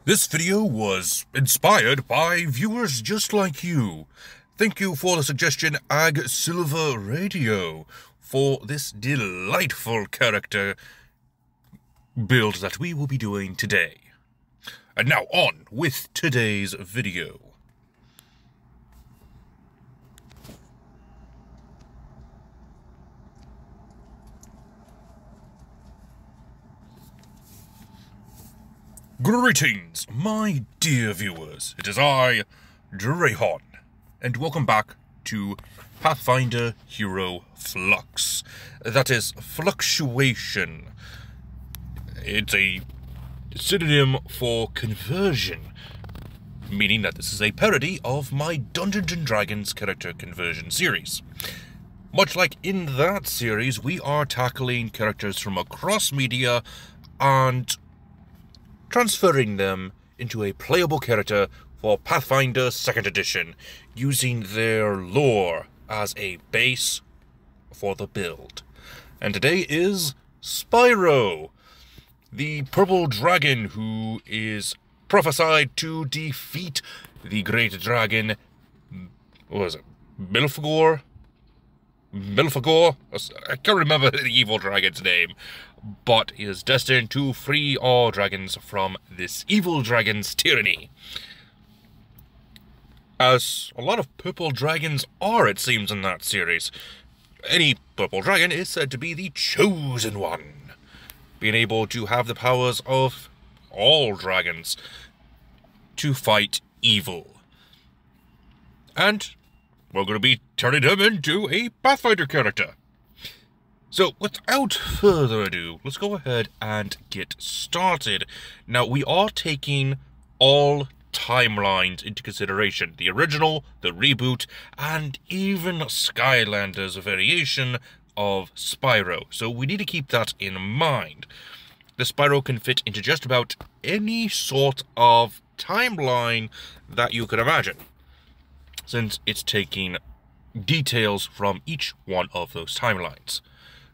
This video was inspired by viewers just like you. Thank you for the suggestion, Ag Silver Radio, for this delightful character build that we will be doing today. And now on with today's video. Greetings, my dear viewers. It is I, Drahon, and welcome back to Pathfinder Hero Flux. That is fluctuation. It's a synonym for conversion, meaning that this is a parody of my Dungeons & Dragons character conversion series. Much like in that series, we are tackling characters from across media and transferring them into a playable character for Pathfinder 2nd Edition, using their lore as a base for the build. And today is Spyro, the purple dragon who is prophesied to defeat the great dragon, what was it, Milfagor? I can't remember the evil dragon's name, but is destined to free all dragons from this evil dragon's tyranny. As a lot of purple dragons are, it seems, in that series. Any purple dragon is said to be the chosen one, being able to have the powers of all dragons to fight evil. And we're going to be turning him into a Pathfinder character. So, without further ado, let's go ahead and get started. Now, we are taking all timelines into consideration. The original, the reboot, and even Skylander's variation of Spyro. So we need to keep that in mind. The Spyro can fit into just about any sort of timeline that you could imagine, since it's taking details from each one of those timelines.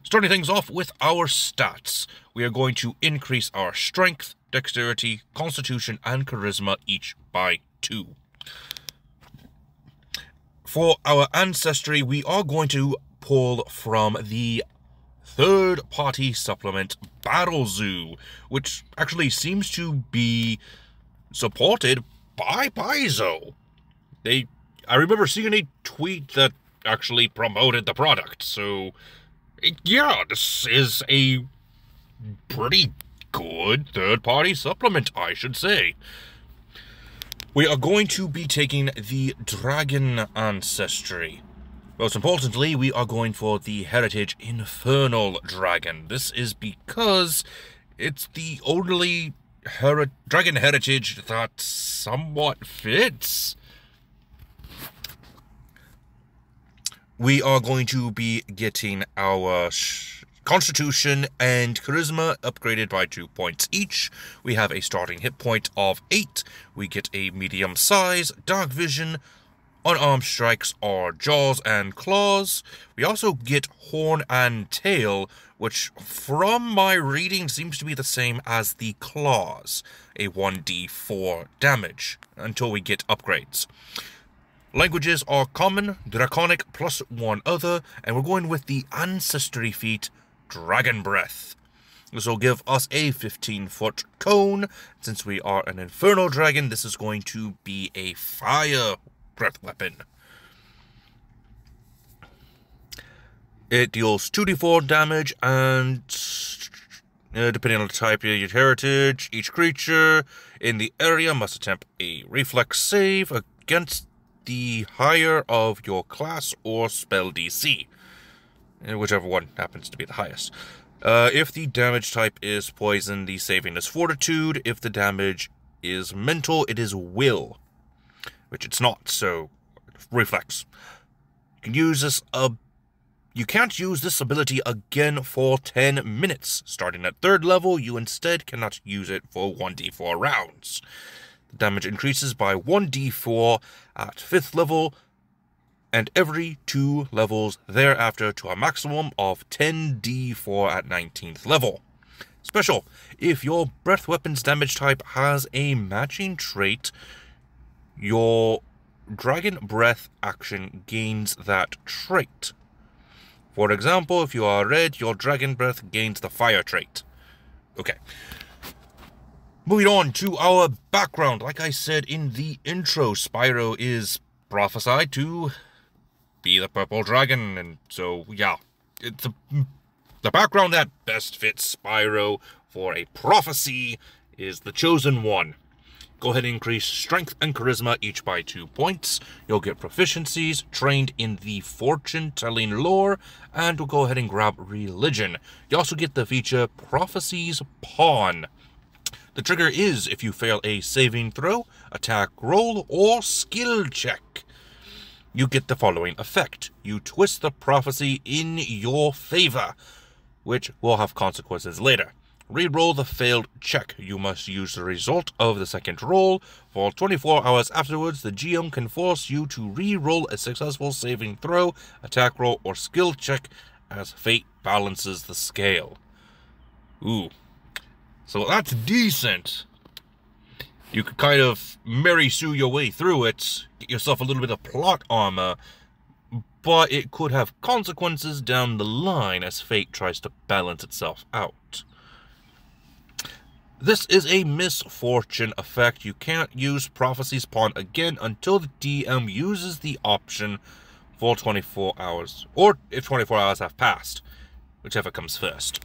Starting things off with our stats, we are going to increase our strength, dexterity, constitution, and charisma each by 2. For our ancestry, we are going to pull from the third-party supplement Battle Zoo, which actually seems to be supported by Paizo. I remember seeing a tweet that actually promoted the product, so yeah, this is a pretty good third-party supplement, I should say. We are going to be taking the Dragon Ancestry. Most importantly, we are going for the Heritage Infernal Dragon. This is because it's the only Dragon Heritage that somewhat fits. We are going to be getting our Constitution and Charisma upgraded by 2 points each. We have a starting hit point of 8. We get a medium size, dark vision, unarmed strikes or jaws and claws. We also get horn and tail, which from my reading seems to be the same as the claws, a 1d4 damage, until we get upgrades. Languages are Common, Draconic, plus 1 other, and we're going with the Ancestry feat, Dragon Breath. This will give us a 15-foot cone. Since we are an Infernal Dragon, this is going to be a fire breath weapon. It deals 2d4 damage, and depending on the type of your heritage, each creature in the area must attempt a reflex save against the higher of your class or spell DC, whichever one happens to be the highest. If the damage type is poison, the saving is fortitude. If the damage is mental, it is will, which it's not, so reflex. You can't use this ability again for 10 minutes. Starting at 3rd level, you instead cannot use it for 1d4 rounds. The damage increases by 1d4 at 5th level, and every 2 levels thereafter to a maximum of 10d4 at 19th level. Special. If your breath weapon's damage type has a matching trait, your Dragon Breath action gains that trait. For example, if you are red, your Dragon Breath gains the fire trait. Okay. Moving on to our background. Like I said in the intro, Spyro is prophesied to be the purple dragon, and so, yeah. It's the background that best fits Spyro for a prophecy is the Chosen One. Go ahead and increase Strength and Charisma each by 2 points. You'll get proficiencies trained in the fortune-telling lore, and we'll go ahead and grab Religion. You also get the feature Prophecy's Pawn. The trigger is if you fail a saving throw, attack roll, or skill check. You get the following effect. You twist the prophecy in your favor, which will have consequences later. Reroll the failed check. You must use the result of the second roll. For 24 hours afterwards, the GM can force you to re-roll a successful saving throw, attack roll, or skill check as fate balances the scale. Ooh. So that's decent. You could kind of Mary Sue your way through it, get yourself a little bit of plot armor, but it could have consequences down the line as fate tries to balance itself out. This is a misfortune effect. You can't use Prophecy's Pawn again until the DM uses the option for 24 hours, or if 24 hours have passed, whichever comes first.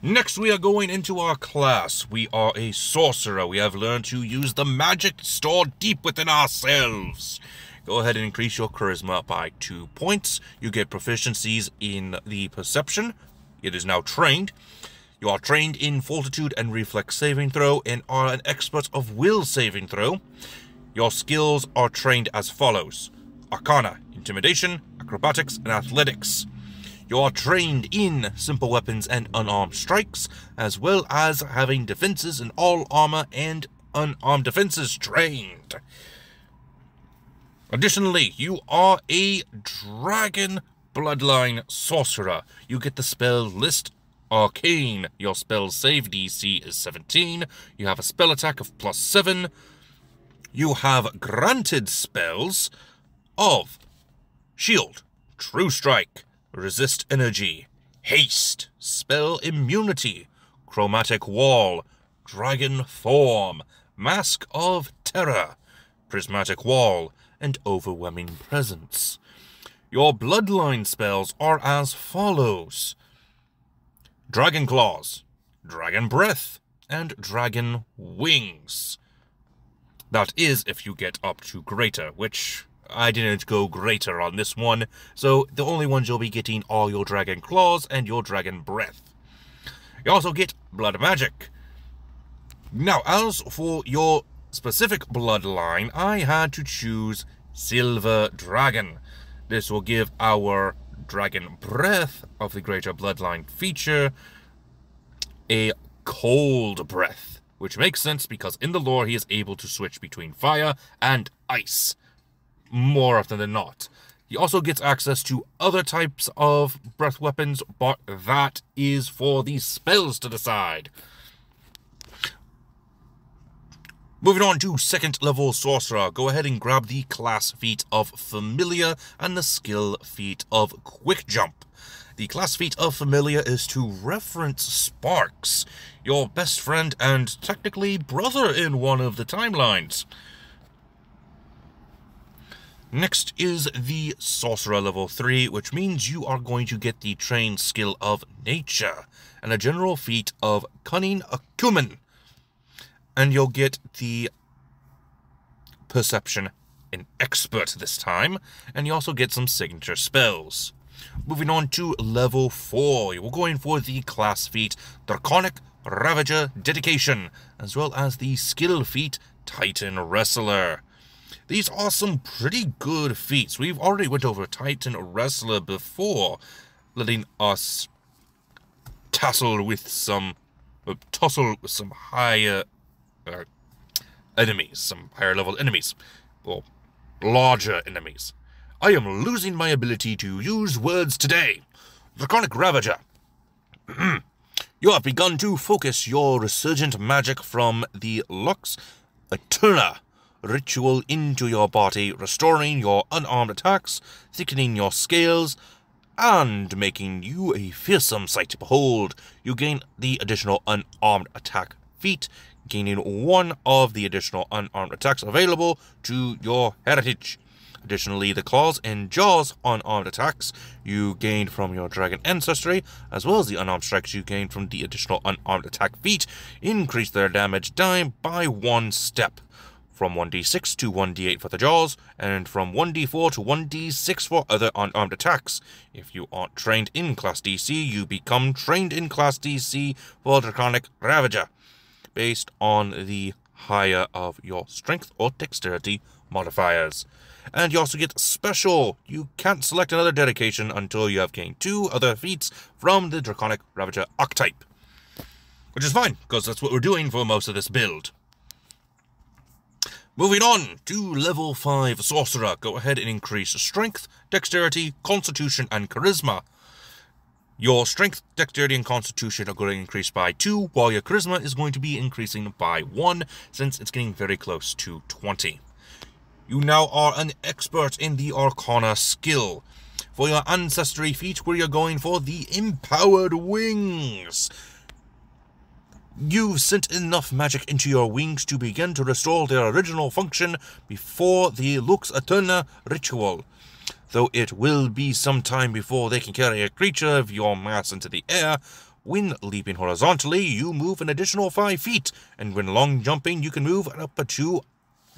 Next, we are going into our class. We are a sorcerer. We have learned to use the magic stored deep within ourselves. Go ahead and increase your charisma by 2 points. You get proficiencies in the perception. It is now trained. You are trained in fortitude and reflex saving throw and are an expert of will saving throw. Your skills are trained as follows: Arcana, Intimidation, Acrobatics, and Athletics. You are trained in simple weapons and unarmed strikes, as well as having defenses in all armor and unarmed defenses trained. Additionally, you are a dragon bloodline sorcerer. You get the spell list Arcane. Your spell save DC is 17. You have a spell attack of +7. You have granted spells of Shield, True Strike, Resist Energy, Haste, Spell Immunity, Chromatic Wall, Dragon Form, Mask of Terror, Prismatic Wall, and Overwhelming Presence. Your bloodline spells are as follows: Dragon Claws, Dragon Breath, and Dragon Wings. That is if you get up to Greater, which I didn't go Greater on this one, so the only ones you'll be getting are your Dragon Claws and your Dragon Breath. You also get Blood Magic. Now, as for your specific bloodline, I had to choose Silver Dragon. This will give our Dragon Breath of the Greater Bloodline feature a cold breath, which makes sense because in the lore he is able to switch between fire and ice more often than not. He also gets access to other types of breath weapons, but that is for the spells to decide. Moving on to second level sorcerer, go ahead and grab the class feat of Familiar and the skill feat of Quick Jump. The class feat of Familiar is to reference Sparks, your best friend and technically brother in one of the timelines. Next is the Sorcerer level 3, which means you are going to get the trained skill of Nature and a general feat of Cunning Acumen. And you'll get the Perception in Expert this time, and you also get some signature spells. Moving on to level 4, we're going for the class feat Draconic Ravager Dedication, as well as the skill feat Titan Wrestler. These are some pretty good feats. We've already went over Titan Wrestler before, letting us tussle with some higher enemies, some higher level enemies, or larger enemies. I am losing my ability to use words today. Draconic Ravager. You have begun to focus your resurgent magic from the Lux Eterna ritual into your body, restoring your unarmed attacks, thickening your scales, and making you a fearsome sight to behold. You gain the additional unarmed attack feat, gaining one of the additional unarmed attacks available to your heritage. Additionally, the claws and jaws unarmed attacks you gained from your dragon ancestry, as well as the unarmed strikes you gained from the additional unarmed attack feat, increase their damage die by 1 step, from 1d6 to 1d8 for the jaws, and from 1d4 to 1d6 for other unarmed attacks. If you aren't trained in Class DC, you become trained in Class DC for Draconic Ravager, based on the higher of your strength or dexterity modifiers. And you also get special. You can't select another dedication until you have gained 2 other feats from the Draconic Ravager archetype. Which is fine, because that's what we're doing for most of this build. Moving on to level 5 Sorcerer. Go ahead and increase Strength, Dexterity, Constitution, and Charisma. Your Strength, Dexterity, and Constitution are going to increase by 2, while your Charisma is going to be increasing by 1, since it's getting very close to 20. You now are an expert in the Arcana skill. For your Ancestry feat, where you're going for the Empowered Wings. You've sent enough magic into your wings to begin to restore their original function before the Lux Eterna ritual. Though it will be some time before they can carry a creature of your mass into the air, when leaping horizontally, you move an additional 5 feet, and when long jumping, you can move up to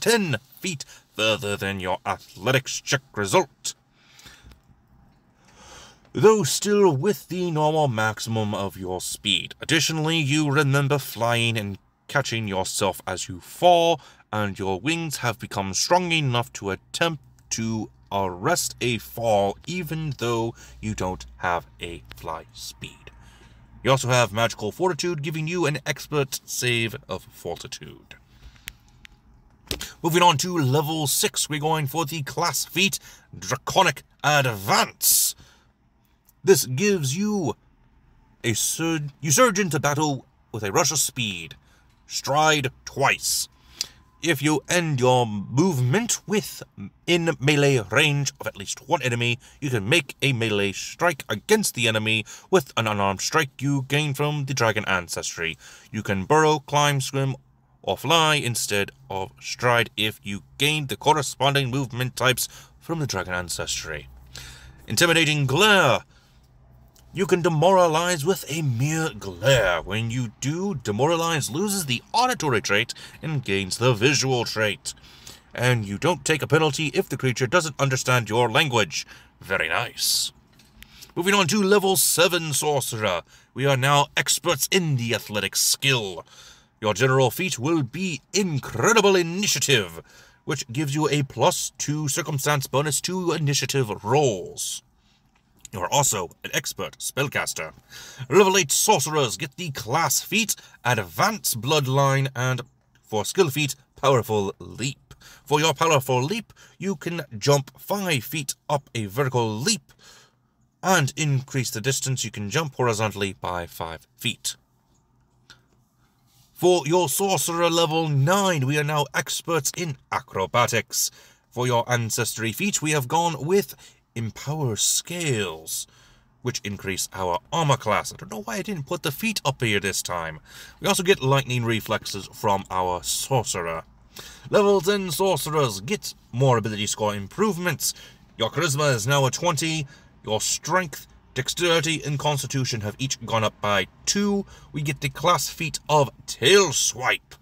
10 feet further than your athletics check result, though still with the normal maximum of your speed. Additionally, you remember flying and catching yourself as you fall, and your wings have become strong enough to attempt to arrest a fall even though you don't have a fly speed. You also have Magical Fortitude, giving you an expert save of Fortitude. Moving on to level 6, we're going for the class feat, Draconic Advance. This gives you you surge into battle with a rush of speed. Stride twice. If you end your movement in melee range of at least one enemy, you can make a melee strike against the enemy with an unarmed strike you gain from the Dragon Ancestry. You can burrow, climb, swim, or fly instead of stride if you gain the corresponding movement types from the Dragon Ancestry. Intimidating Glare. You can demoralize with a mere glare. When you do, demoralize loses the auditory trait and gains the visual trait. And you don't take a penalty if the creature doesn't understand your language. Very nice. Moving on to level 7 Sorcerer. We are now experts in the athletic skill. Your general feat will be Incredible Initiative, which gives you a +2 circumstance bonus to initiative rolls. You are also an expert spellcaster. Level 8 Sorcerers get the class feat Advance Bloodline, and for skill feat Powerful Leap. For your Powerful Leap, you can jump 5 feet up a vertical leap and increase the distance you can jump horizontally by 5 feet. For your Sorcerer level 9, we are now experts in acrobatics. For your Ancestry feat, we have gone with Empower Scales, which increase our armor class. I don't know why I didn't put the feat up here this time. We also get lightning reflexes from our Sorcerer. Level 10 Sorcerers get more ability score improvements. Your Charisma is now a 20. Your Strength, Dexterity, and Constitution have each gone up by 2. We get the class feat of Tail Swipe,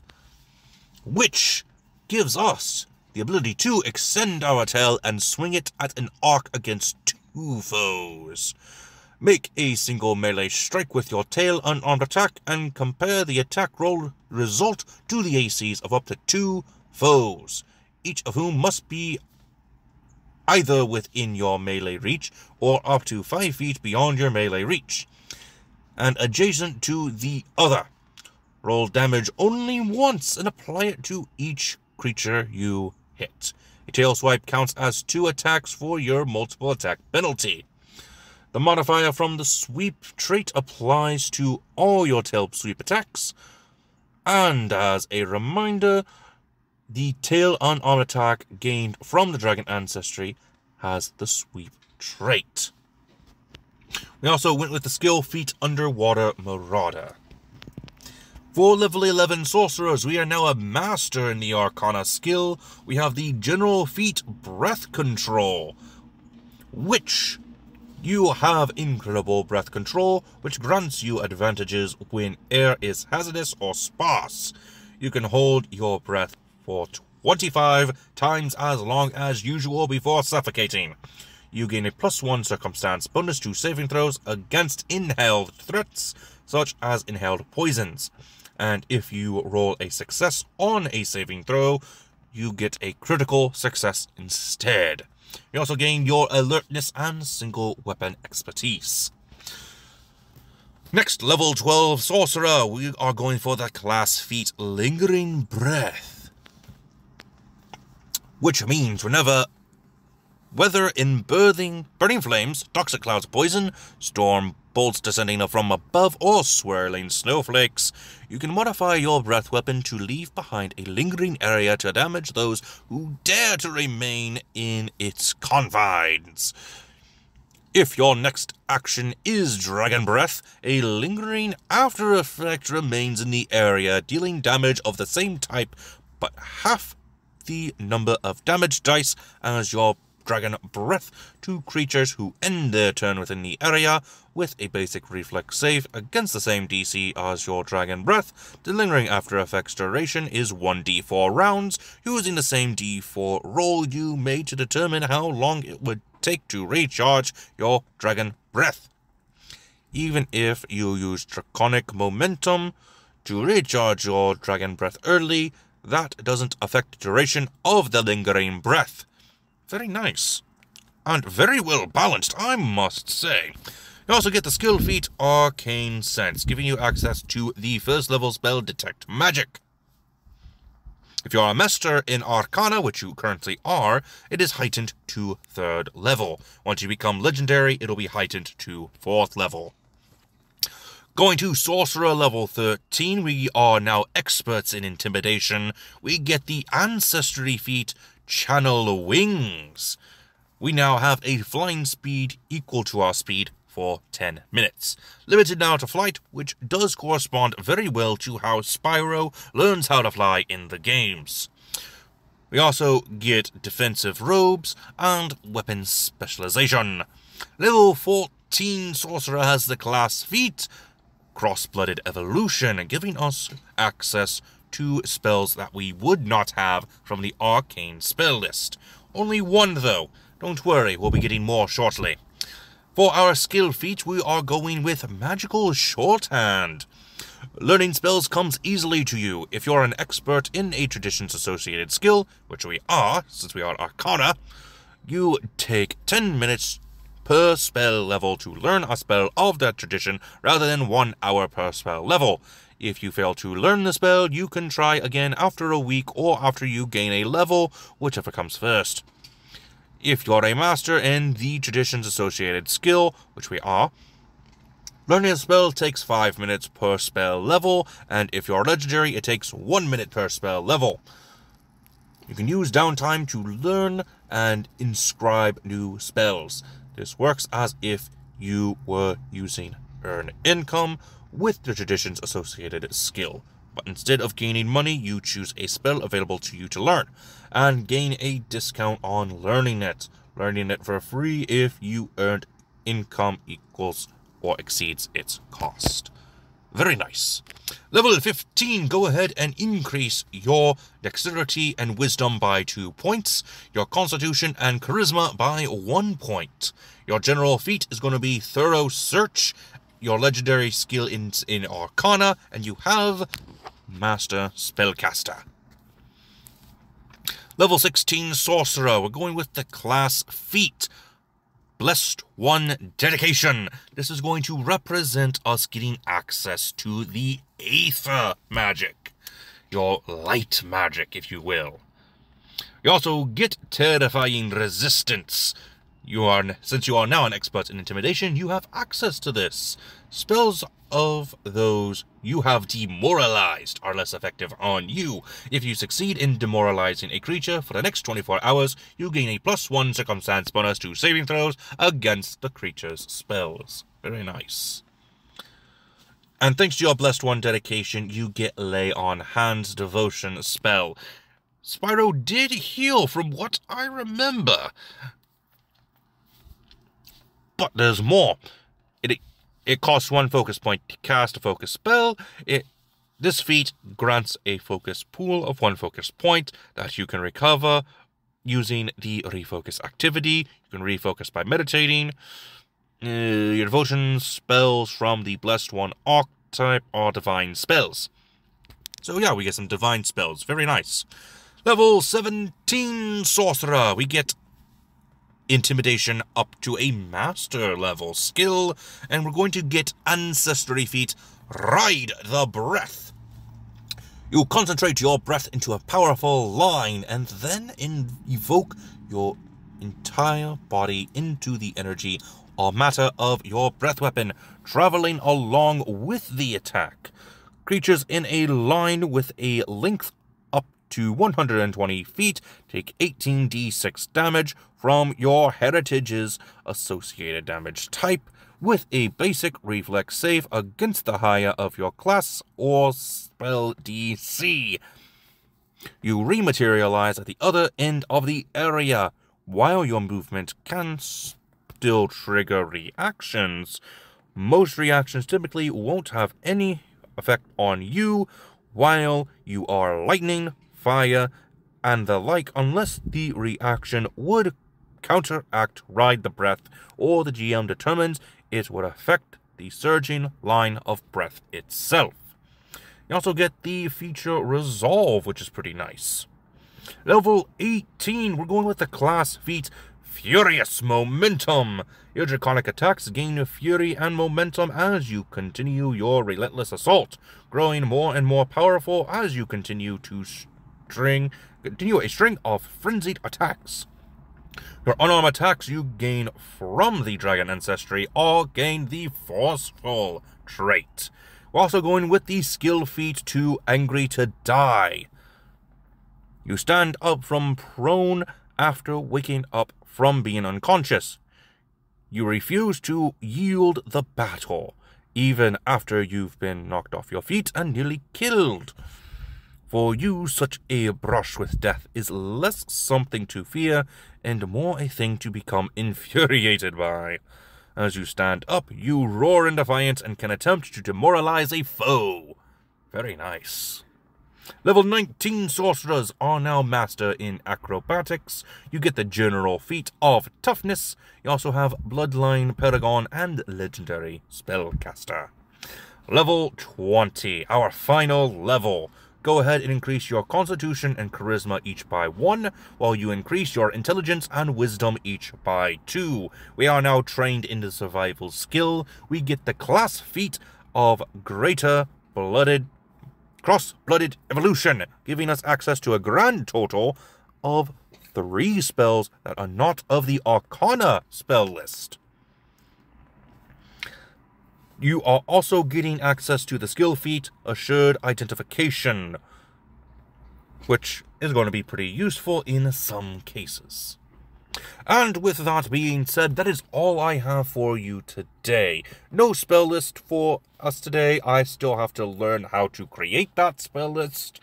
which gives us the ability to extend our tail and swing it at an arc against 2 foes. Make a single melee strike with your tail unarmed attack and compare the attack roll result to the ACs of up to 2 foes, each of whom must be either within your melee reach or up to 5 feet beyond your melee reach, and adjacent to the other. Roll damage only once and apply it to each creature you hit. A tail swipe counts as 2 attacks for your multiple attack penalty. The modifier from the sweep trait applies to all your tail sweep attacks. And as a reminder, the tail unarmed attack gained from the dragon ancestry has the sweep trait. We also went with the skill feat Underwater Marauder. For level 11 sorcerers, we are now a master in the Arcana skill. We have the general feat Breath Control, which you have incredible breath control, which grants you advantages when air is hazardous or sparse. You can hold your breath for 25 times as long as usual before suffocating. You gain a +1 circumstance bonus to saving throws against inhaled threats, such as inhaled poisons. And if you roll a success on a saving throw, you get a critical success instead. You also gain your alertness and single weapon expertise. Next, level 12 sorcerer, we are going for the class feat Lingering Breath, which means whether in burning flames, toxic clouds of poison, storm bolts descending from above, or swirling snowflakes, you can modify your breath weapon to leave behind a lingering area to damage those who dare to remain in its confines. If your next action is Dragon Breath, a lingering after effect remains in the area, dealing damage of the same type, but half the number of damage dice as your Dragon Breath to creatures who end their turn within the area with a basic reflex save against the same DC as your Dragon Breath. The lingering after effects duration is 1d4 rounds, using the same d4 roll you made to determine how long it would take to recharge your Dragon Breath. Even if you use Draconic Momentum to recharge your Dragon Breath early, that doesn't affect the duration of the lingering breath. Very nice. And very well balanced, I must say. You also get the skill feat Arcane Sense, giving you access to the first level spell Detect Magic. If you are a master in Arcana, which you currently are, it is heightened to 3rd level. Once you become legendary, it'll be heightened to 4th level. Going to Sorcerer level 13, we are now experts in Intimidation. We get the Ancestry feat Channel Wings. We now have a flying speed equal to our speed for 10 minutes. Limited now to flight, which does correspond very well to how Spyro learns how to fly in the games. We also get defensive robes and weapon specialization. Level 14 Sorcerer has the class feat Cross-Blooded Evolution, giving us access to spells that we would not have from the arcane spell list. Only one though. Don't worry, we'll be getting more shortly. For our skill feat, we are going with Magical Shorthand. Learning spells comes easily to you. If you're an expert in a traditions-associated skill, which we are, since we are Arcana, you take 10 minutes per spell level to learn a spell of that tradition, rather than 1 hour per spell level. If you fail to learn the spell, you can try again after a week or after you gain a level, whichever comes first. If you're a master in the traditions-associated skill, which we are, learning a spell takes 5 minutes per spell level, and if you're legendary, it takes 1 minute per spell level. You can use downtime to learn and inscribe new spells. This works as if you were using Earn Income with the traditions-associated skill. But instead of gaining money, you choose a spell available to you to learn, and gain a discount on learning it. Learning it for free if you earned income equals or exceeds its cost. Very nice. Level 15, go ahead and increase your dexterity and wisdom by 2 points, your constitution and charisma by 1 point. Your general feat is going to be Thorough Search, your legendary skill in Arcana, and you have Master Spellcaster. Level 16 Sorcerer, we're going with the class feat Blessed One Dedication. This is going to represent us getting access to the Aether magic, your light magic, if you will. You also get Terrifying Resistance. Since you are now an expert in intimidation, you have access to this. Spells of those you have demoralized are less effective on you. If you succeed in demoralizing a creature for the next 24 hours, you gain a +1 circumstance bonus to saving throws against the creature's spells. Very nice. And thanks to your Blessed One dedication, you get Lay on Hands Devotion spell. Spyro did heal from what I remember. But there's more. It costs 1 focus point to cast a focus spell. This feat grants a focus pool of 1 focus point that you can recover using the refocus activity. You can refocus by meditating. Your devotion spells from the Blessed One archetype are divine spells. So yeah, we get some divine spells. Very nice. Level 17 Sorcerer. We get Intimidation up to a master level skill, and we're going to get Ancestry feat, Ride the Breath. You concentrate your breath into a powerful line and then evoke your entire body into the energy or matter of your breath weapon, traveling along with the attack. Creatures in a line with a length up to 120 feet take 18d6 damage from your heritage's associated damage type, with a basic reflex save against the higher of your class or spell DC. You rematerialize at the other end of the area. While your movement can still trigger reactions, most reactions typically won't have any effect on you while you are lightning, fire, and the like, unless the reaction would counteract Ride the Breath, or the GM determines it would affect the surging line of breath itself. You also get the feature Resolve, which is pretty nice. Level 18, we're going with the class feat Furious Momentum. Your draconic attacks gain fury and momentum as you continue your relentless assault, growing more and more powerful as you continue a string of frenzied attacks. Your unarmed attacks you gain from the Dragon Ancestry all gain the Forceful trait. We're also going with the skill feat to Angry to Die. You stand up from prone after waking up from being unconscious. You refuse to yield the battle, even after you've been knocked off your feet and nearly killed. For you, such a brush with death is less something to fear and more a thing to become infuriated by. As you stand up, you roar in defiance and can attempt to demoralize a foe. Very nice. Level 19 sorcerers are now master in acrobatics. You get the general feat of toughness. You also have bloodline, paragon, and legendary spellcaster. Level 20, our final level. Go ahead and increase your constitution and charisma each by 1, while you increase your intelligence and wisdom each by 2. We are now trained in the survival skill. We get the class feat of greater cross-blooded evolution, giving us access to a grand total of 3 spells that are not of the Arcana spell list. You are also getting access to the skill feat, Assured Identification, which is going to be pretty useful in some cases. And with that being said, that is all I have for you today. No spell list for us today. I still have to learn how to create that spell list.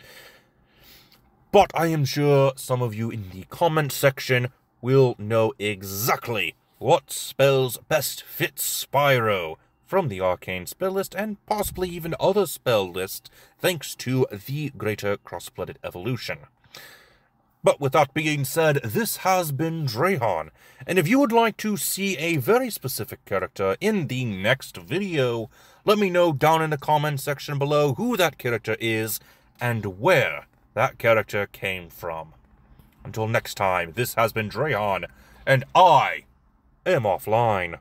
But I am sure some of you in the comment section will know exactly what spells best fit Spyro from the arcane spell list, and possibly even other spell lists, thanks to the greater cross-blooded evolution. But with that being said, this has been Drahan, and if you would like to see a very specific character in the next video, let me know down in the comment section below who that character is, and where that character came from. Until next time, this has been Drahan, and I am offline.